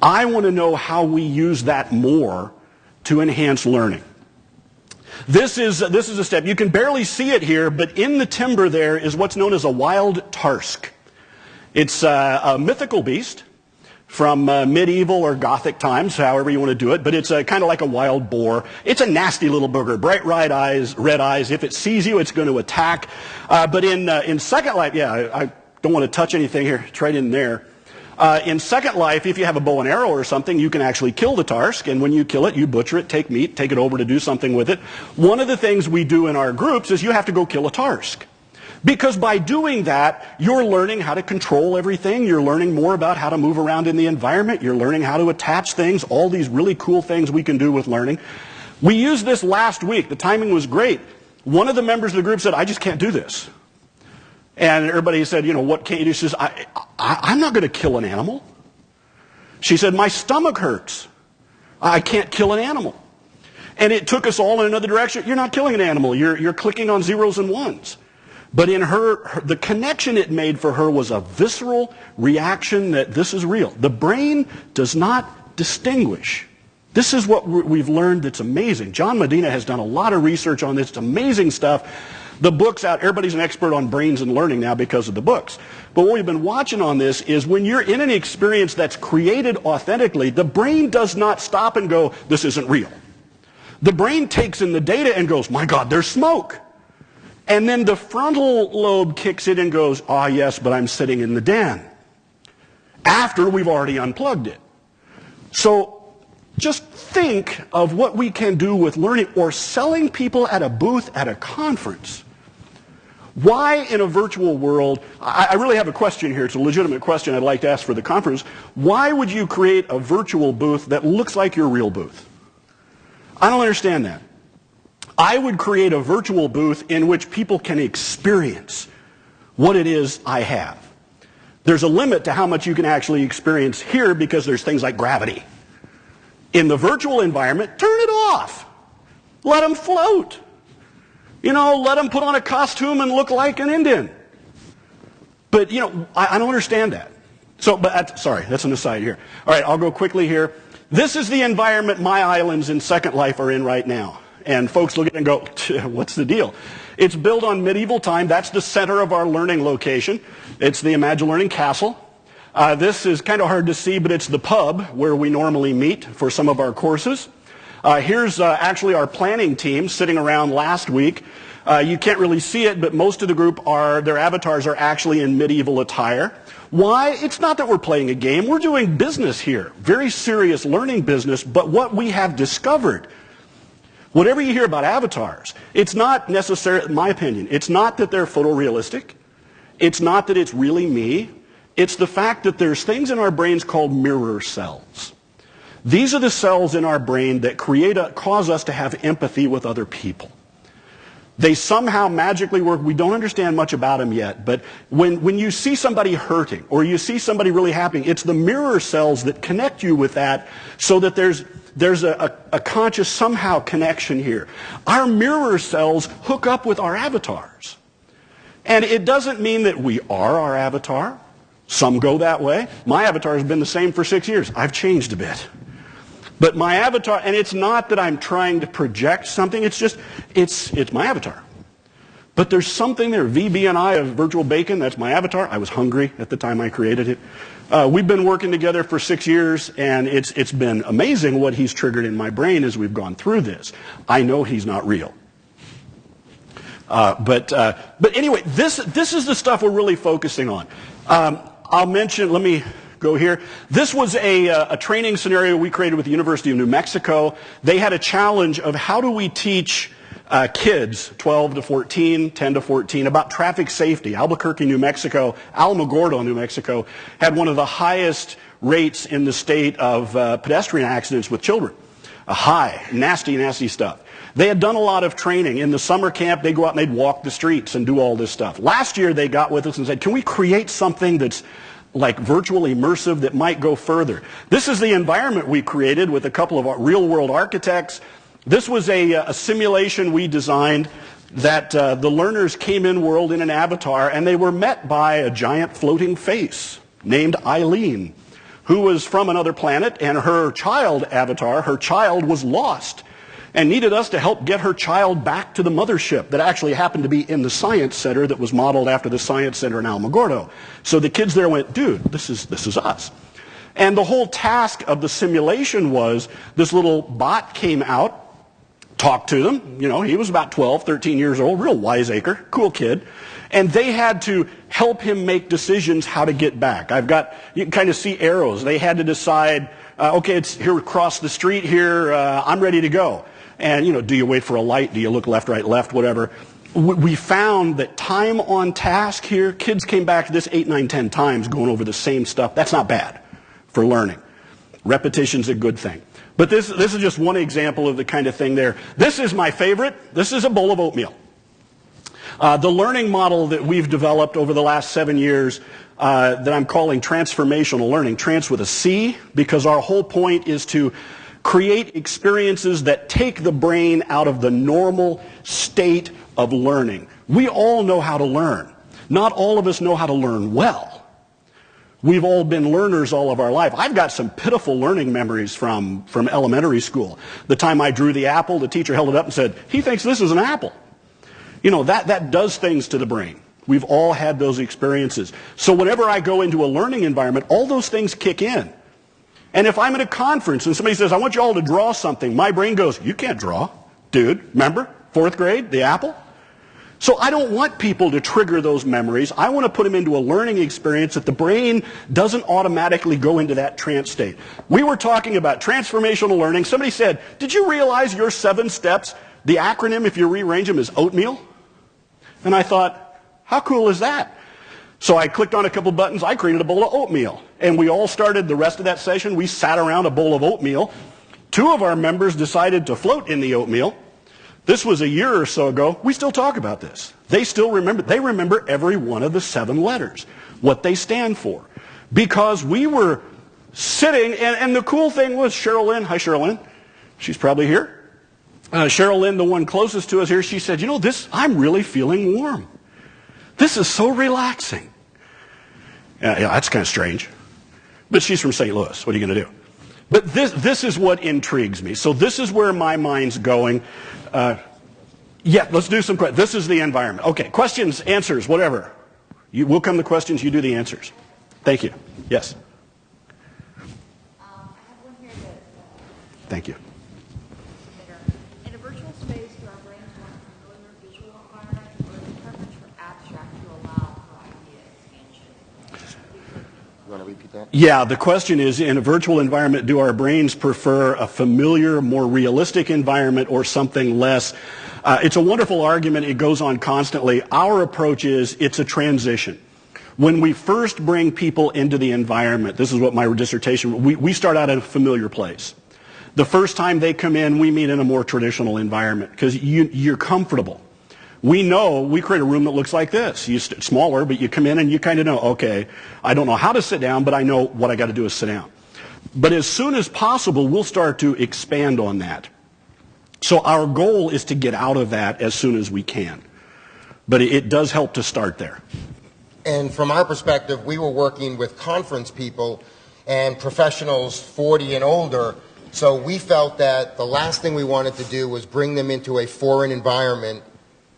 I want to know how we use that more to enhance learning. This is a step. You can barely see it here, but in the timber there is what's known as a wild tarsk. It's a mythical beast from medieval or Gothic times, however you want to do it, but it's kind of like a wild boar. It's a nasty little booger, bright red eyes. If it sees you, it's going to attack. But in Second Life, I don't want to touch anything here. It's right in there. In Second Life, if you have a bow and arrow or something, you can actually kill the tarsk, and when you kill it, you butcher it, take meat, take it over to do something with it. One of the things we do in our groups is you have to go kill a tarsk. Because by doing that, you're learning how to control everything, you're learning more about how to move around in the environment, you're learning how to attach things, all these really cool things we can do with learning. We used this last week, the timing was great. One of the members of the group said, I just can't do this. And everybody said, what can't you do? She says, I'm not going to kill an animal. She said, my stomach hurts. I can't kill an animal. And it took us all in another direction. You're not killing an animal. You're clicking on zeros and ones. But in her, the connection it made for her was a visceral reaction that this is real. The brain does not distinguish. This is what we've learned that's amazing. John Medina has done a lot of research on this. It's amazing stuff. The book's out. Everybody's an expert on brains and learning now because of the books. But what we've been watching on this is when you're in an experience that's created authentically, the brain does not stop and go, this isn't real. The brain takes in the data and goes, my God, there's smoke. And then the frontal lobe kicks in and goes, ah, yes, but I'm sitting in the den. After we've already unplugged it. So just think of what we can do with learning or selling people at a booth at a conference. Why in a virtual world, I really have a question here, it's a legitimate question I'd like to ask for the conference. Why would you create a virtual booth that looks like your real booth? I don't understand that. I would create a virtual booth in which people can experience what it is I have. There's a limit to how much you can actually experience here because there's things like gravity. In the virtual environment, turn it off. Let them float. You know, let them put on a costume and look like an Indian. But, you know, I don't understand that. So, sorry, that's an aside here. All right, I'll go quickly here. This is the environment my islands in Second Life are in right now. And folks look at it and go, what's the deal? It's built on medieval time. That's the center of our learning location. It's the Imagine Learning Castle. This is kind of hard to see, but it's the pub where we normally meet for some of our courses. Here's actually our planning team sitting around last week. You can't really see it, but most of the group their avatars are actually in medieval attire. Why? It's not that we're playing a game. We're doing business here. Very serious learning business, but what we have discovered, whatever you hear about avatars, it's not necessarily, in my opinion, it's not that they're photorealistic. It's not that it's really me. It's the fact that there's things in our brains called mirror cells. These are the cells in our brain that cause us to have empathy with other people. They somehow magically work. We don't understand much about them yet, but when you see somebody hurting or you see somebody really happy, it's the mirror cells that connect you with that so that there's a conscious somehow connection here. Our mirror cells hook up with our avatars. And it doesn't mean that we are our avatar. Some go that way. My avatar has been the same for 6 years. I've changed a bit. But my avatar, and it's not that I'm trying to project something, it's just, it's my avatar. But there's something there. VB&I of Virtual Bacon, that's my avatar. I was hungry at the time I created it. We've been working together for 6 years, and it's been amazing what he's triggered in my brain as we've gone through this. I know he's not real. But anyway, this is the stuff we're really focusing on. I'll mention, let me go here. This was a training scenario we created with the University of New Mexico. They had a challenge of how do we teach kids, 12 to 14, 10 to 14, about traffic safety. Albuquerque, New Mexico, Alamogordo, New Mexico, had one of the highest rates in the state of pedestrian accidents with children. High, nasty, nasty stuff. They had done a lot of training. In the summer camp, they'd go out and they'd walk the streets and do all this stuff. Last year, they got with us and said, can we create something that's like virtual immersive that might go further? This is the environment we created with a couple of our real-world architects. This was a simulation we designed that the learners came in world in an avatar, and they were met by a giant floating face named Eileen, who was from another planet, and her child avatar, her child was lost and needed us to help get her child back to the mothership that actually happened to be in the science center that was modeled after the science center in Alamogordo. So the kids there went, dude, this is us. And the whole task of the simulation was this little bot came out, talked to them. You know, he was about 12, 13 years old, real wiseacre, cool kid. And they had to help him make decisions how to get back. You can kind of see arrows. They had to decide, okay, it's here across the street here, I'm ready to go. And, you know, do you wait for a light? Do you look left, right, left, whatever? We found that time on task here, kids came back to this 8, 9, 10 times going over the same stuff. That's not bad for learning. Repetition's a good thing. But this is just one example of the kind of thing there. This is my favorite. This is a bowl of oatmeal. The learning model that we've developed over the last 7 years that I'm calling transformational learning, trans with a C, because our whole point is to create experiences that take the brain out of the normal state of learning. We all know how to learn. Not all of us know how to learn well. We've all been learners all of our life. I've got some pitiful learning memories from elementary school. The time I drew the apple, the teacher held it up and said, he thinks this is an apple. You know, that does things to the brain. We've all had those experiences. So whenever I go into a learning environment, all those things kick in. And if I'm at a conference and somebody says, I want you all to draw something, my brain goes, you can't draw. Dude, remember? 4th grade, the apple? So I don't want people to trigger those memories. I want to put them into a learning experience that the brain doesn't automatically go into that trance state. We were talking about transformational learning. Somebody said, did you realize your 7 steps, the acronym, if you rearrange them, is oatmeal? And I thought, how cool is that? So I clicked on a couple buttons. I created a bowl of oatmeal. And we all started the rest of that session. We sat around a bowl of oatmeal. 2 of our members decided to float in the oatmeal. This was a year or so ago. We still talk about this. They still remember. They remember every one of the 7 letters, what they stand for. Because we were sitting, and the cool thing was Cheryl Lynn. Hi, Cheryl Lynn. She's probably here. Cheryl Lynn, the one closest to us here, she said, you know, I'm really feeling warm. This is so relaxing. Yeah, that's kind of strange. But she's from St. Louis. What are you going to do? But this is what intrigues me. So this is where my mind's going. Yeah, let's do some questions. This is the environment. Okay, questions, answers, whatever. We'll come to questions, you do the answers. Thank you. Yes? I have one here that... Thank you. In a virtual space, do our brains want a familiar visual environment, or is the preference for abstract to allow for idea expansion? You want to repeat that? Yeah, the question is, in a virtual environment, do our brains prefer a familiar, more realistic environment or something less? It's a wonderful argument. It goes on constantly. Our approach is it's a transition. When we first bring people into the environment, this is what my dissertation, we start out at a familiar place. The first time they come in, we meet in a more traditional environment because you're comfortable. We know, we create a room that looks like this. It's smaller, but you come in and you kind of know, okay, I don't know how to sit down, but I know what I got to do is sit down. But as soon as possible, we'll start to expand on that. So our goal is to get out of that as soon as we can. But it does help to start there. And from our perspective, we were working with conference people and professionals 40 and older, so we felt that the last thing we wanted to do was bring them into a foreign environment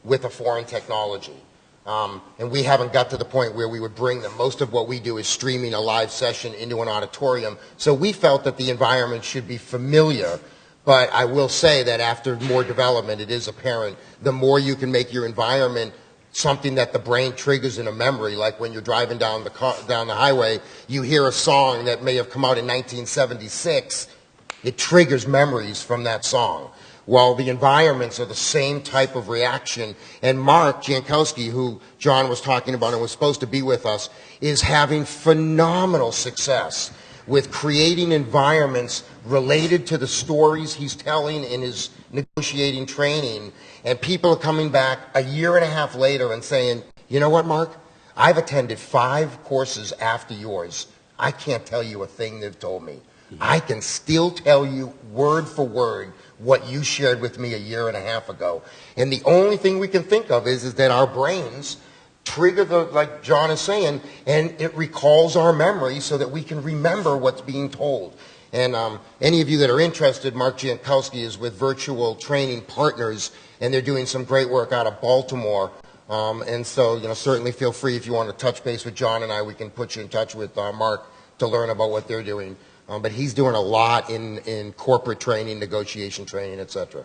with a foreign technology. And we haven't got to the point where we would bring them. Most of what we do is streaming a live session into an auditorium. So we felt that the environment should be familiar. But I will say that after more development, it is apparent, the more you can make your environment something that the brain triggers in a memory, like when you're driving down the highway, you hear a song that may have come out in 1976, it triggers memories from that song. Well, the environments are the same type of reaction. And Mark Jankowski, who John was talking about and was supposed to be with us, is having phenomenal success with creating environments related to the stories he's telling in his negotiating training. And people are coming back a year and a half later and saying, you know what, Mark? I've attended 5 courses after yours. I can't tell you a thing they've told me. I can still tell you word for word what you shared with me a year and a half ago. And the only thing we can think of is that our brains trigger like John is saying, and it recalls our memory so that we can remember what's being told. And any of you that are interested, Mark Jankowski is with Virtual Training Partners, and they're doing some great work out of Baltimore. And so, certainly feel free if you want to touch base with John and I, we can put you in touch with Mark to learn about what they're doing. But he's doing a lot in corporate training, negotiation training, etc.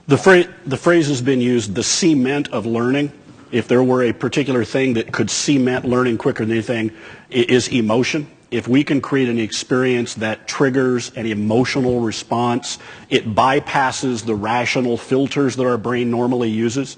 The phrase has been used, the cement of learning. If there were a particular thing that could cement learning quicker than anything, it is emotion. If we can create an experience that triggers an emotional response, it bypasses the rational filters that our brain normally uses.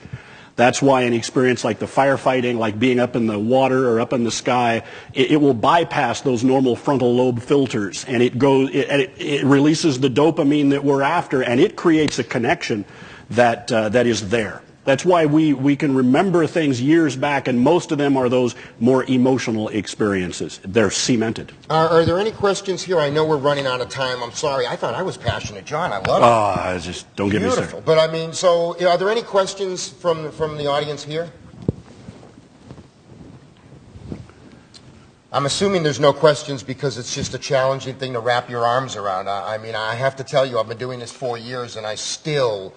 That's why an experience like the firefighting, like being up in the water or up in the sky, it will bypass those normal frontal lobe filters, and it releases the dopamine that we're after, and it creates a connection that is there. That's why we can remember things years back, and most of them are those more emotional experiences. They're cemented. Are there any questions here? I know we're running out of time. I'm sorry. I thought I was passionate. John, I love it. Just don't get me started. Beautiful. But I mean, so are there any questions from the audience here? I'm assuming there's no questions because it's just a challenging thing to wrap your arms around. I mean, I have to tell you, I've been doing this 4 years, and I still...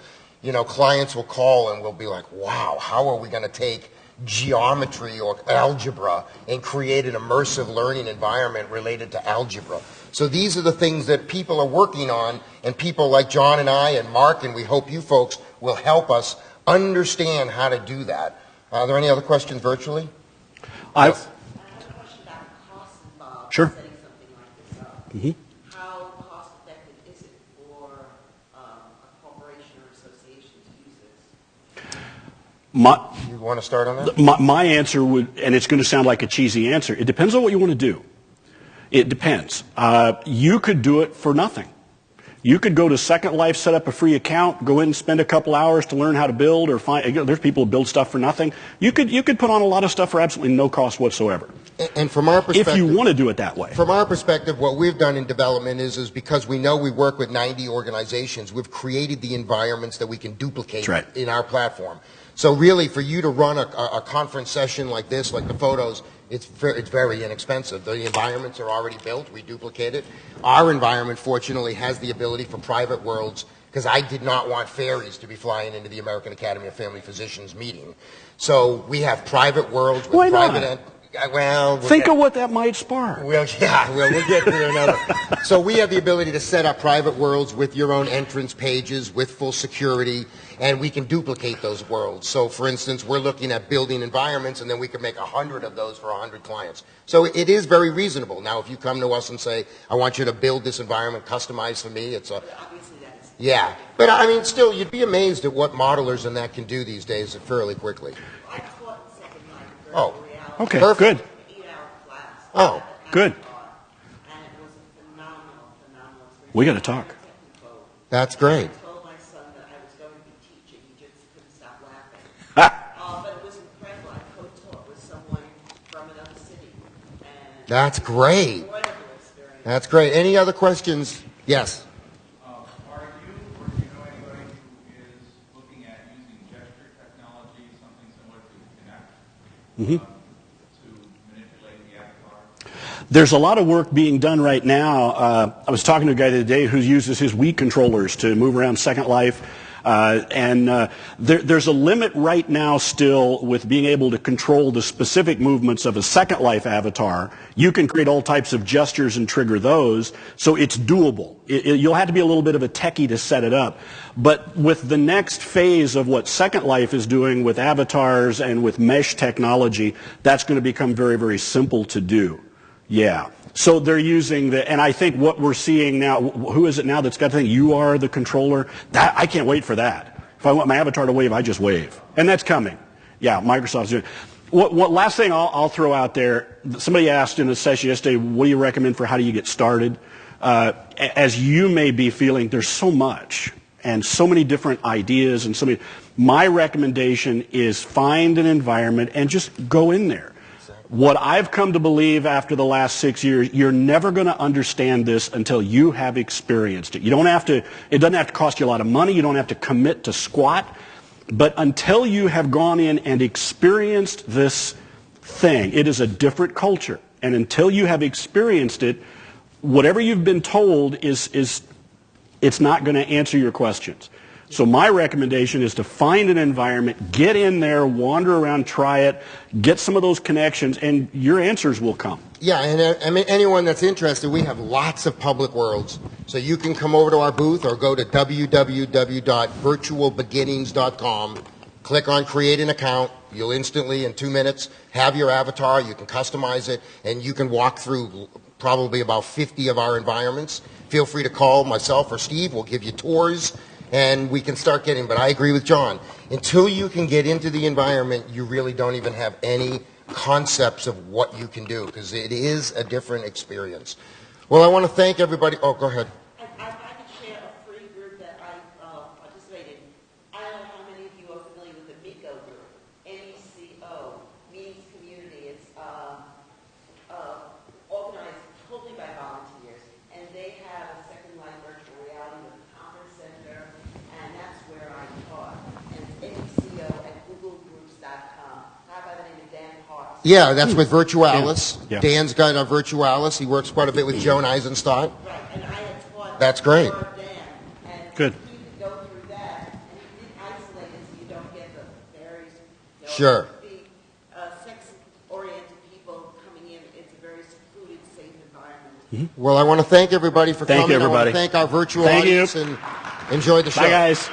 clients will call and will be like, wow, how are we going to take geometry or algebra and create an immersive learning environment related to algebra? So these are the things that people are working on, and people like John and I and Mark, and we hope you folks will help us understand how to do that. Are there any other questions virtually? I Yes. I have a question about the cost involved Sure. in setting something like this up. Mhm. How cost effective is it for a corporation or association to use this? my, You want to start on that? my answer would, and it's going to sound like a cheesy answer, it depends on what you want to do. It depends. You could do it for nothing. You could go to Second Life, set up a free account, go in and spend a couple hours to learn how to build or find, there's people who build stuff for nothing. You could put on a lot of stuff for absolutely no cost whatsoever. And from our perspective, If you want to do it that way. From our perspective, what we've done in development is because we know we work with 90 organizations, we've created the environments that we can duplicate That's right. in our platform. So really, for you to run a conference session like this, like the photos, it's very inexpensive. The environments are already built. We duplicate it. Our environment, fortunately, has the ability for private worlds, because I did not want fairies to be flying into the American Academy of Family Physicians meeting. So we have private worlds with Why not? private... Well, Think of what that might spark. We'll get to another. So we have the ability to set up private worlds with your own entrance pages, with full security, and we can duplicate those worlds. So, for instance, we're looking at building environments, and then we can make 100 of those for 100 clients. So it is very reasonable. Now, if you come to us and say, I want you to build this environment customized for me, it's a... Obviously, that is. Yeah. But, I mean, still, you'd be amazed at what modelers and that can do these days fairly quickly. I taught in Second Life Oh. virtual reality. Okay, Perfect. good. 8-hour class. Oh, good. And it was a phenomenal experience. We gotta talk. That's great. I told my son that I was going to be teaching. He just couldn't stop laughing. But it was incredible. I co-taught with someone from another city. And That's great. wonderful experience. That's great. Any other questions? Yes. Are you or do you know anybody who is looking at using gesture technology, something similar to Kinect, to manipulate the avatar? There's a lot of work being done right now. I was talking to a guy the other day who uses his Wii controllers to move around Second Life. There's a limit right now still with being able to control the specific movements of a Second Life avatar. You can create all types of gestures and trigger those, so it's doable. You'll have to be a little bit of a techie to set it up. But with the next phase of what Second Life is doing with avatars and with mesh technology, that's going to become very, very simple to do. Yeah. So they're using and I think what we're seeing now, who is it now that's got the thing, you are the controller? I can't wait for that. If I want my avatar to wave, I just wave. And that's coming. Yeah, Microsoft's doing it. What last thing I'll throw out there, somebody asked in a session yesterday, what do you recommend for how do you get started? As you may be feeling, there's so much and so many different ideas and so many. My recommendation is find an environment and just go in there. What I've come to believe after the last 6 years, you're never going to understand this until you have experienced it. It doesn't have to cost you a lot of money. You don't have to commit to squat. But until you have gone in and experienced this thing, it is a different culture. And until you have experienced it, whatever you've been told it's not going to answer your questions. So my recommendation is to find an environment, get in there, wander around, try it, get some of those connections, and your answers will come. Yeah, and I mean, anyone that's interested, we have lots of public worlds. So you can come over to our booth or go to www.virtualbeginnings.com, click on create an account. You'll instantly, in 2 minutes, have your avatar. You can customize it, and you can walk through probably about 50 of our environments. Feel free to call myself or Steve. We'll give you tours. And we can start getting, but I agree with John. Until you can get into the environment, you really don't even have any concepts of what you can do, because it is a different experience. Well, I want to thank everybody. Oh, go ahead. I could share a free group that I participated in. I don't know how many of you are familiar with the MECO group, MECO, Meetings Community. It's organized totally by volunteers, and they have a Second Life virtual reality with a conference center, and that's where I taught. And it's MECO at googlegroups.com. How by the name of Dan Hart? Yeah, that's with Virtualis. Yeah. Dan's got a Virtualis. He works quite a bit with Joan Eisenstadt. Right, and I had taught. That's great. for Dan, and Good. he could go through that, and he did isolate it so you don't get the berries. Sure. The sex-oriented people coming in, it's a very secluded, safe environment. Well, I want to thank everybody for Thank coming. you, everybody. I want to thank our virtual Thank you. audience and enjoy the show. Bye, guys.